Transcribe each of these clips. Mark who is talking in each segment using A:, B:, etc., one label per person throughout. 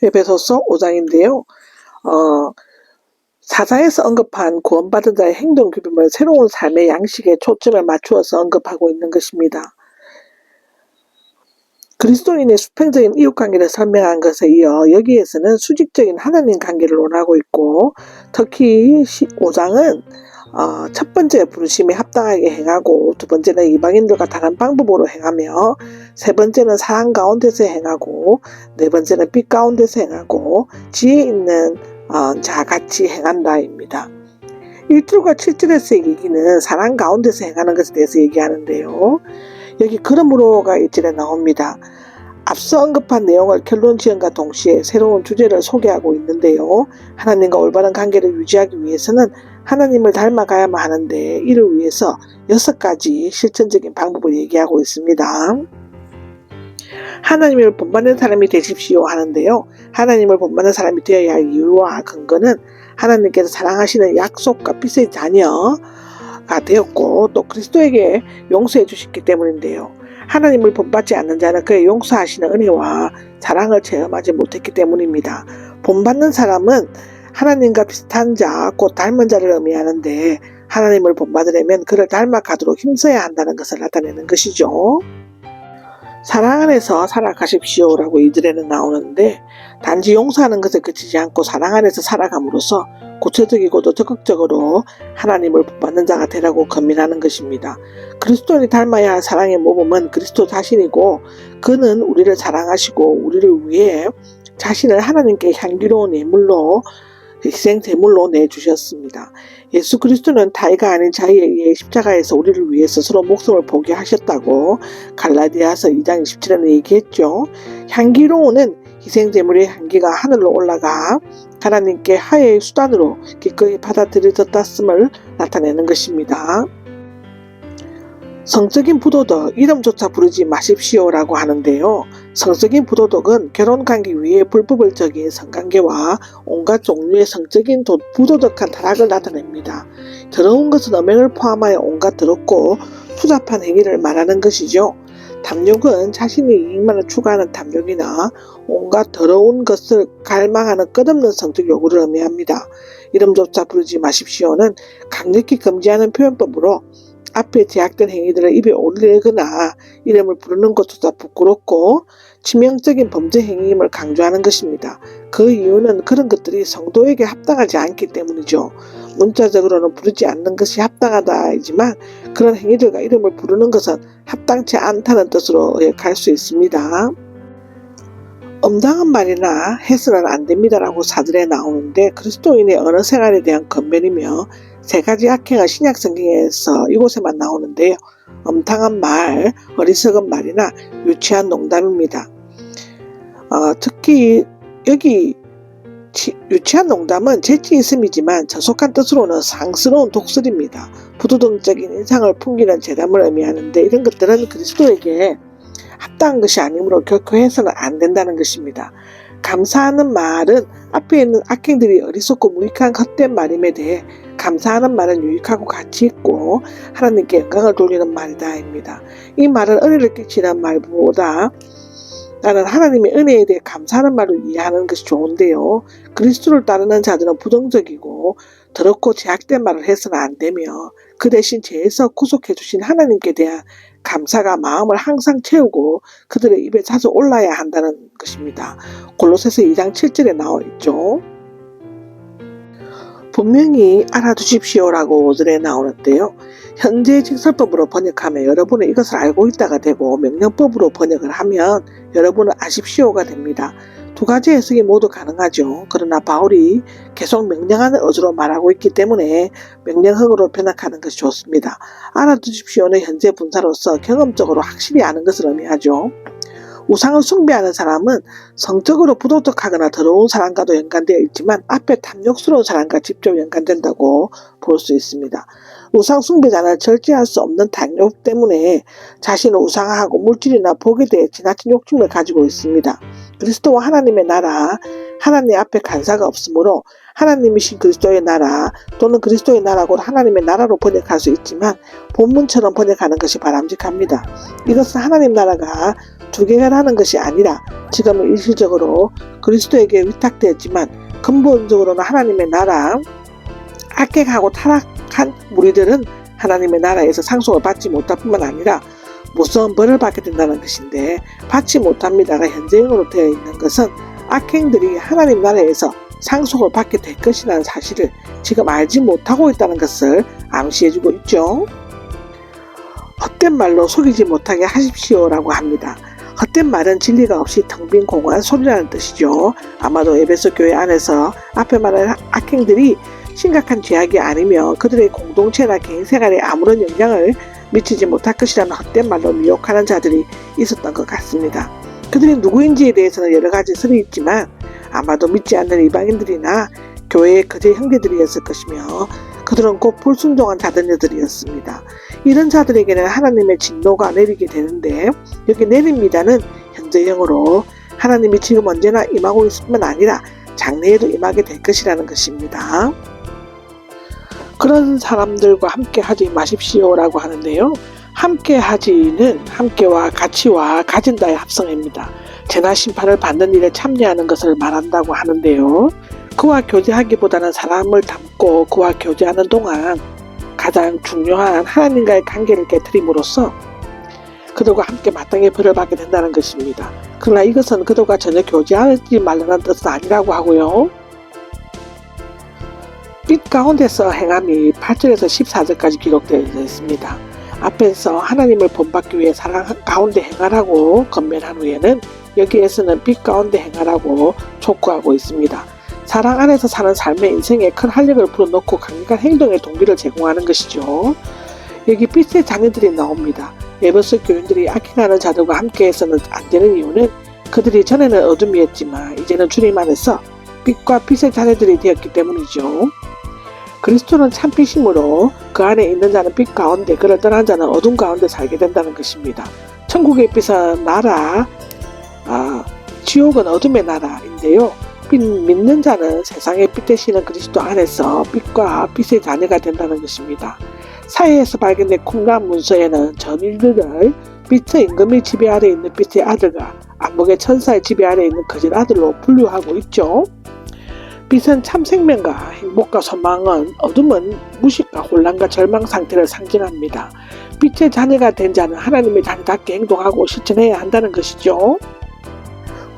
A: 에베소서 5장인데요. 4장에서 언급한 구원받은 자의 행동 규범을 새로운 삶의 양식에 초점을 맞추어서 언급하고 있는 것입니다. 그리스도인의 수평적인 이웃관계를 설명한 것에 이어 여기에서는 수직적인 하나님 관계를 논하고 있고, 특히 5장은 첫 번째 부르심에 합당하게 행하고, 두 번째는 이방인들과 다른 방법으로 행하며, 세 번째는 사랑 가운데서 행하고, 네 번째는 빛 가운데서 행하고, 지혜 있는 자 같이 행한다입니다. 1절과 7절에서 얘기는 사랑 가운데서 행하는 것에 대해서 얘기하는데요. 여기 그러므로가 1절에 나옵니다. 앞서 언급한 내용을 결론 지음과 동시에 새로운 주제를 소개하고 있는데요. 하나님과 올바른 관계를 유지하기 위해서는 하나님을 닮아가야만 하는데, 이를 위해서 6가지 실천적인 방법을 얘기하고 있습니다. 하나님을 본받는 사람이 되십시오 하는데요. 하나님을 본받는 사람이 되어야 할 이유와 근거는 하나님께서 사랑하시는 약속과 빛의 자녀가 되었고, 또 그리스도에게 용서해 주셨기 때문인데요. 하나님을 본받지 않는 자는 그의 용서하시는 은혜와 사랑을 체험하지 못했기 때문입니다. 본받는 사람은 하나님과 비슷한 자, 곧 닮은 자를 의미하는데, 하나님을 본받으려면 그를 닮아가도록 힘써야 한다는 것을 나타내는 것이죠. 사랑 안에서 살아가십시오 라고 2절에는 나오는데, 단지 용서하는 것에 그치지 않고 사랑 안에서 살아감으로써 구체적이고도 적극적으로 하나님을 본받는 자가 되라고 권면하는 것입니다. 그리스도인이 닮아야 할 사랑의 모범은 그리스도 자신이고, 그는 우리를 사랑하시고 우리를 위해 자신을 하나님께 향기로운 예물로, 희생 제물로 내주셨습니다. 예수 그리스도는 타의가 아닌 자의에 의해 십자가에서 우리를 위해 스스로 목숨을 포기하셨다고 갈라디아서 2장 27절에 얘기했죠. 향기로운은 희생 제물의 향기가 하늘로 올라가 하나님께 화해의 수단으로 기꺼이 받아들여졌다음을 나타내는 것입니다. 성적인 부도덕, 이름조차 부르지 마십시오 라고 하는데요. 성적인 부도덕은 결혼관계 위에 불법을 적인 성관계와 온갖 종류의 성적인 부도덕한 타락을 나타냅니다. 더러운 것은 음행을 포함하여 온갖 더럽고 추잡한 행위를 말하는 것이죠. 탐욕은 자신의 이익만을 추구하는 탐욕이나 온갖 더러운 것을 갈망하는 끝없는 성적 요구를 의미합니다. 이름조차 부르지 마십시오는 강력히 금지하는 표현법으로 앞에 제약된 행위들을 입에 올리거나 이름을 부르는 것조차 부끄럽고 치명적인 범죄 행위임을 강조하는 것입니다. 그 이유는 그런 것들이 성도에게 합당하지 않기 때문이죠. 문자적으로는 부르지 않는 것이 합당하다이지만 그런 행위들과 이름을 부르는 것은 합당치 않다는 뜻으로 갈 수 있습니다. 엄당한 말이나 해서는 안 됩니다라고 4절에 나오는데, 그리스도인의 언어 생활에 대한 권면이며 3가지 악행은 신약 성경에서 이곳에만 나오는데요. 엄당한 말, 어리석은 말이나 유치한 농담입니다. 특히 여기 유치한 농담은 재치 있음이지만 저속한 뜻으로는 상스러운 독설입니다. 부도덕적인 인상을 풍기는 재담을 의미하는데, 이런 것들은 그리스도에게 합당한 것이 아니므로 결코 해서는 안 된다는 것입니다. 감사하는 말은 앞에 있는 악행들이 어리석고 무익한 헛된 말임에 대해 감사하는 말은 유익하고 가치 있고 하나님께 영광을 돌리는 말이다입니다. 이 말은 은혜를 끼치는 말보다 나는 하나님의 은혜에 대해 감사하는 말로 이해하는 것이 좋은데요. 그리스도를 따르는 자들은 부정적이고 더럽고 제약된 말을 해서는 안 되며, 그 대신 죄에서 구속해 주신 하나님께 대한 감사가 마음을 항상 채우고 그들의 입에 자주 올라야 한다는 것입니다. 골로새서 2장 7절에 나와 있죠. 분명히 알아두십시오라고 5절에 나오는데요. 현재 직설법으로 번역하면 여러분은 이것을 알고 있다가 되고, 명령법으로 번역을 하면 여러분은 아십시오가 됩니다. 2가지 해석이 모두 가능하죠. 그러나 바울이 계속 명령하는 어조로 말하고 있기 때문에 명령형으로 변화하는 것이 좋습니다. 알아두십시오는 현재 분사로서 경험적으로 확실히 아는 것을 의미하죠. 우상을 숭배하는 사람은 성적으로 부도덕하거나 더러운 사람과도 연관되어 있지만 앞에 탐욕스러운 사람과 직접 연관된다고 볼 수 있습니다. 우상 숭배자는 절제할 수 없는 탐욕 때문에 자신을 우상화하고 물질이나 복에 대해 지나친 욕심을 가지고 있습니다. 그리스도와 하나님의 나라, 하나님 앞에 간사가 없으므로 하나님이신 그리스도의 나라 또는 그리스도의 나라고 하나님의 나라로 번역할 수 있지만 본문처럼 번역하는 것이 바람직합니다. 이것은 하나님 나라가 두 개가 나는 것이 아니라 지금은 일시적으로 그리스도에게 위탁되었지만 근본적으로는 하나님의 나라, 악행하고 타락한 무리들은 하나님의 나라에서 상속을 받지 못할 뿐만 아니라 무서운 벌을 받게 된다는 것인데, 받지 못합니다가 현재형으로 되어 있는 것은 악행들이 하나님 나라에서 상속을 받게 될 것이라는 사실을 지금 알지 못하고 있다는 것을 암시해주고 있죠. 헛된 말로 속이지 못하게 하십시오라고 합니다. 헛된 말은 진리가 없이 텅 빈 공허한 소리라는 뜻이죠. 아마도 에베소 교회 안에서 앞에 말한 악행들이 심각한 죄악이 아니며 그들의 공동체나 개인 생활에 아무런 영향을 미치지 못할 것이라는 헛된 말로 미혹하는 자들이 있었던 것 같습니다. 그들이 누구인지에 대해서는 여러 가지 설이 있지만 아마도 믿지 않는 이방인들이나 교회의 거제 형제들이었을 것이며, 그들은 곧 불순종한 자들이었습니다. 이런 자들에게는 하나님의 진노가 내리게 되는데, 여기 내립니다는 현재형으로 하나님이 지금 언제나 임하고 있을 뿐만 아니라 장래에도 임하게 될 것이라는 것입니다. 그런 사람들과 함께 하지 마십시오라고 하는데요. 함께 하지는 함께와 가치와 가진다의 합성입니다. 재나 심판을 받는 일에 참여하는 것을 말한다고 하는데요. 그와 교제하기보다는 사람을 닮고 그와 교제하는 동안 가장 중요한 하나님과의 관계를 깨트림으로써 그들과 함께 마땅히 벌을 받게 된다는 것입니다. 그러나 이것은 그들과 전혀 교제하지 말라는 뜻은 아니라고 하고요. 빛 가운데서 행함이 8절에서 14절까지 기록되어 있습니다. 앞에서 하나님을 본받기 위해 사랑 가운데 행하라고 건면한 후에는 여기에서는 빛 가운데 행하라고 촉구하고 있습니다. 사랑 안에서 사는 삶의 인생에 큰 활력을 불어넣고 강력한 행동의 동기를 제공하는 것이죠. 여기 빛의 자녀들이 나옵니다. 에베소 교인들이 악행하는 자들과 함께해서는 안 되는 이유는 그들이 전에는 어둠이었지만 이제는 주님 안에서 빛과 빛의 자녀들이 되었기 때문이죠. 그리스도는 참빛이므로 그 안에 있는 자는 빛 가운데, 그를 떠난 자는 어둠 가운데 살게 된다는 것입니다. 천국의 빛은 나라, 지옥은 어둠의 나라인데요. 믿는 자는 세상의 빛 되시는 그리스도 안에서 빛과 빛의 자녀가 된다는 것입니다. 사회에서 발견된 쿰란 문서에는 전인들을 빛의 임금의 지배 아래 있는 빛의 아들과 암흑의 천사의 지배 아래 있는 거짓 아들로 분류하고 있죠. 빛은 참 생명과 행복과 소망은, 어둠은 무식과 혼란과 절망 상태를 상징합니다. 빛의 자녀가 된 자는 하나님의 자녀답게 행동하고 실천해야 한다는 것이죠.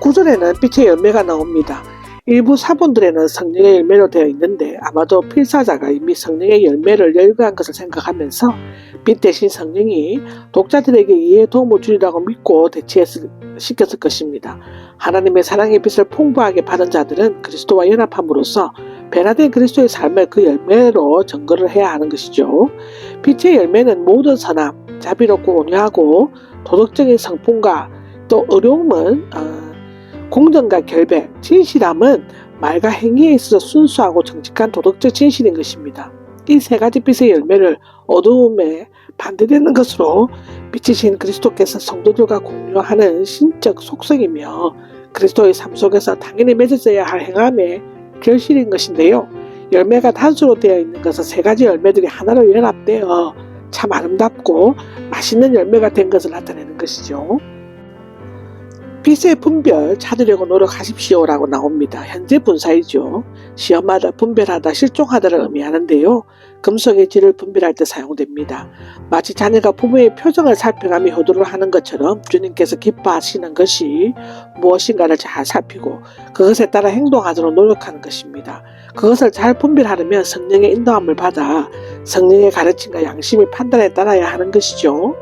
A: 9절에는 빛의 열매가 나옵니다. 일부 사본들에는 성령의 열매로 되어 있는데 아마도 필사자가 이미 성령의 열매를 열거한 것을 생각하면서 빛 대신 성령이 독자들에게 이해에 도움을 주리라고 믿고 시켰을 것입니다. 하나님의 사랑의 빛을 풍부하게 받은 자들은 그리스도와 연합함으로써 변화된 그리스도의 삶을 그 열매로 증거를 해야 하는 것이죠. 빛의 열매는 모든 선함, 자비롭고 온유하고 도덕적인 성품과 또 어려움은 공정과 결백, 진실함은 말과 행위에 있어서 순수하고 정직한 도덕적 진실인 것입니다. 이 세 가지 빛의 열매를 어두움에 반대되는 것으로 빛이신 그리스도께서 성도들과 공유하는 신적 속성이며 그리스도의 삶 속에서 당연히 맺어져야 할 행함의 결실인 것인데요. 열매가 단수로 되어 있는 것은 세 가지 열매들이 하나로 연합되어 참 아름답고 맛있는 열매가 된 것을 나타내는 것이죠. 빛의 분별 찾으려고 노력하십시오라고 나옵니다. 현재 분사이죠. 시험하다, 분별하다, 실종하다를 의미하는데요. 금속의 질을 분별할 때 사용됩니다. 마치 자녀가 부모의 표정을 살펴가며 효도를 하는 것처럼 주님께서 기뻐하시는 것이 무엇인가를 잘 살피고 그것에 따라 행동하도록 노력하는 것입니다. 그것을 잘 분별하려면 성령의 인도함을 받아 성령의 가르침과 양심의 판단에 따라야 하는 것이죠.